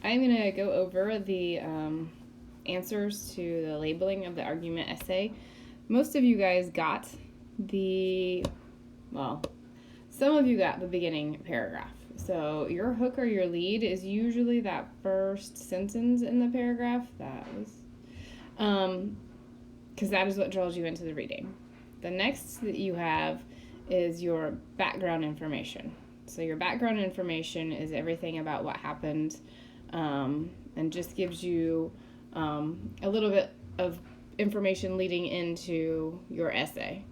I'm going to go over the answers to the labeling of the argument essay. Most of you guys got some of you got the beginning paragraph. So your hook or your lead is usually that first sentence in the paragraph. Because that is what draws you into the reading. The next that you have is your background information. So your background information is everything about what happened, and just gives you a little bit of information leading into your essay.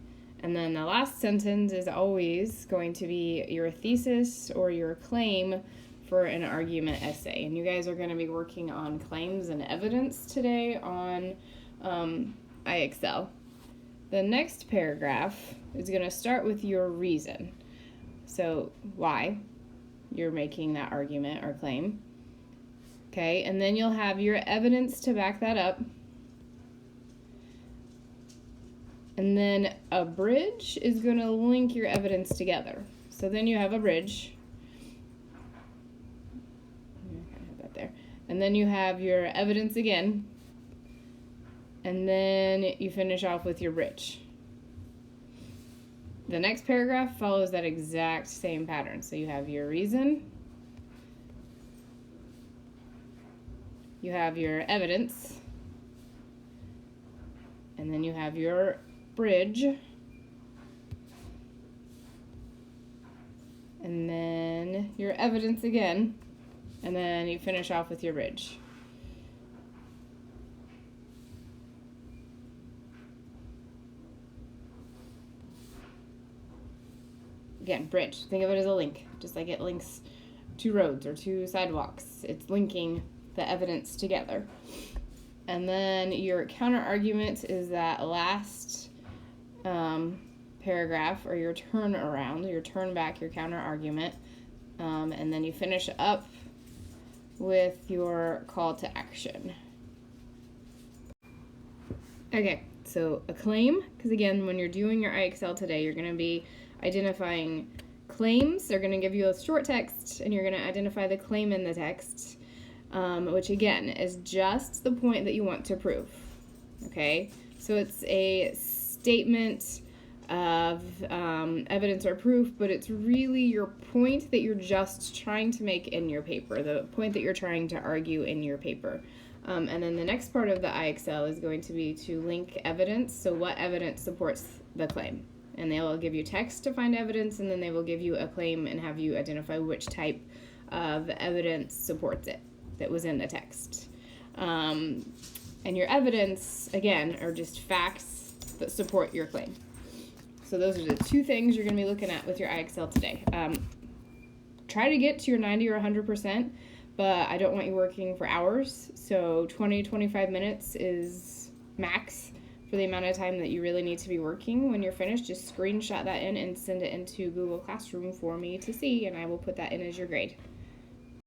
And then the last sentence is always going to be your thesis or your claim for an argument essay. And you guys are going to be working on claims and evidence today on IXL. The next paragraph is going to start with your reason. So why you're making that argument or claim. Okay, and then you'll have your evidence to back that up. And then a bridge is going to link your evidence together. So then you have a bridge. I have that there. And then you have your evidence again. And then you finish off with your bridge. The next paragraph follows that exact same pattern. So you have your reason. You have your evidence. And then you have your bridge, and then your evidence again, and then you finish off with your bridge. Again, bridge. Think of it as a link, just like it links two roads or two sidewalks. It's linking the evidence together. And then your counter argument is that last paragraph, or your turn around, your turn back, your counter argument, and then you finish up with your call to action. Okay, so a claim, because again, when you're doing your IXL today, you're going to be identifying claims. They're going to give you a short text, and you're going to identify the claim in the text, which again is just the point that you want to prove. Okay, so it's a statement of evidence or proof, but it's really your point that you're just trying to make in your paper, the point that you're trying to argue in your paper. And then the next part of the IXL is going to be to link evidence. So what evidence supports the claim? And they will give you text to find evidence, and then they will give you a claim and have you identify which type of evidence supports it that was in the text. And your evidence, again, are just facts that support your claim. So those are the two things you're going to be looking at with your IXL today. Try to get to your 90 or 100%, but I don't want you working for hours. So 20-25 minutes is max for the amount of time that you really need to be working. When you're finished, just screenshot that in and send it into Google Classroom for me to see, and I will put that in as your grade.